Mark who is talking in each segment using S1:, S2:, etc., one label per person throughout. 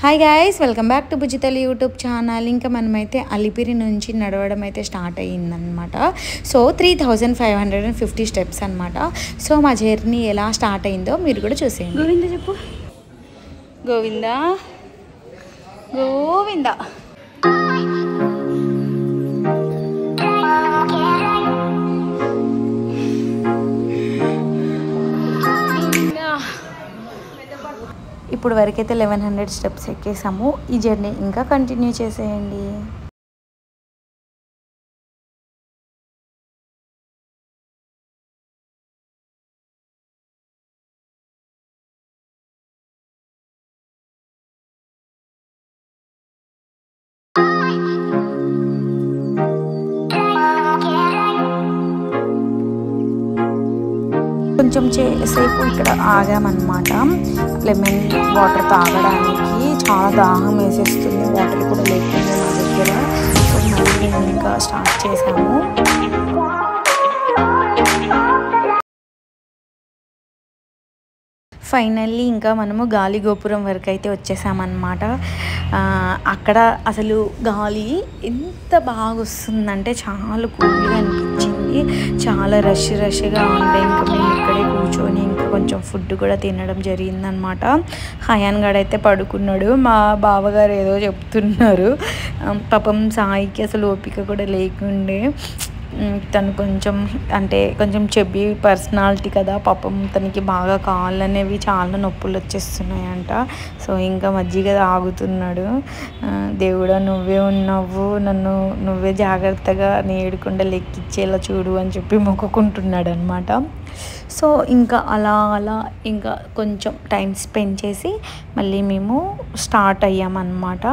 S1: Hi guys, welcome back to Bujjithalli YouTube channel. ఇంకా మనమైతే అలిపిరి నుంచి నడవడం అయితే స్టార్ట్ అయ్యిందనమాట. సో 3550 స్టెప్స్ అనమాట. సో మా జర్నీ ఎలా స్టార్ట్ అయిందో మీరు కూడా చూసేయండి.
S2: గోవింద చెప్పు. గోవిందా గోవిందా.
S1: ఇప్పుడు వరకైతే 1100 స్టెప్స్ ఎక్కేసాము. ఈ జర్నీ ఇంకా కంటిన్యూ చేసేయండి. కొంచెం సేపు ఇక్కడ ఆగామన్నమాట. లెమన్ వాటర్ తాగడానికి చాలా దాహం వేసేస్తుంది. వాటర్ కూడా లేకుండా మా దగ్గర. సో మళ్ళీ మేము ఇంకా స్టార్ట్ చేసాము. ఫైనల్లీ ఇంకా మనము గాలి గోపురం వరకు అయితే వచ్చేసామన్నమాట. అక్కడ అసలు గాలి ఎంత బాగా వస్తుందంటే చాలా కూల్గా అనిపించింది. చాలా రష్గా ఉండే. ఇంకా మేము ఇక్కడే కూర్చొని ఇంకా కొంచెం ఫుడ్ కూడా తినడం జరిగిందనమాట. హయాన్ గడ్ అయితే పడుకున్నాడు. మా బావగారు ఏదో చెప్తున్నారు. పాపం సాయికి అసలు ఓపిక కూడా లేకుండే. తను కొంచెం చెబ్బి పర్సనాలిటీ కదా, పాపం తనకి బాగా కాళ్ళు అనేవి చాలా నొప్పులు వచ్చేస్తున్నాయంట. సో ఇంకా మజ్జిగ తాగుతున్నాడు. దేవుడా నువ్వే ఉన్నావు, నన్ను నువ్వే జాగ్రత్తగా ఏడుకుండా లెక్కిచ్చేలా చూడు అని చెప్పి మొక్కుకుంటున్నాడు అనమాట. సో ఇంకా అలా ఇంకా కొంచెం టైం స్పెండ్ చేసి మళ్ళీ మేము స్టార్ట్ అయ్యామన్నమాట.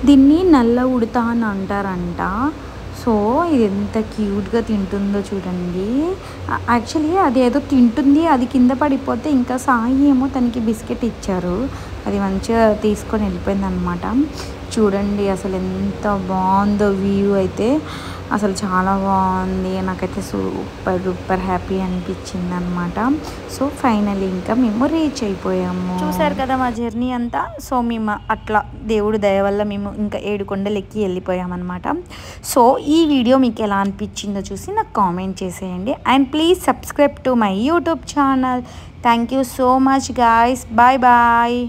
S1: దీన్ని నల్ల ఉడత అని అంటారంట. సో ఇది ఎంత క్యూట్గా తింటుందో చూడండి. యాక్చువల్లీ అది ఏదో తింటుంది, అది కింద పడిపోతే ఇంకా సాయి ఏమో తనకి బిస్కెట్ ఇచ్చారు. అది మంచిగా తీసుకొని వెళ్ళిపోయింది అనమాట. చూడండి అసలు ఎంత బాగుందో వ్యూ అయితే. అసలు చాలా బాగుంది. నాకైతే సూపర్ హ్యాపీ అనిపించింది అనమాట. సో ఫైనల్లీ ఇంకా మేము రీచ్ అయిపోయాము. చూసారు కదా మా జర్నీ అంతా. సో మేము అట్లా దేవుడి దయ వల్ల మేము ఇంకా 7 కొండలు ఎక్కి వెళ్ళిపోయామన్నమాట. సో ఈ వీడియో మీకు ఎలా అనిపించిందో చూసి నాకు కామెంట్ చేసేయండి. And please subscribe to my YouTube channel. Thank you so much guys. Bye bye.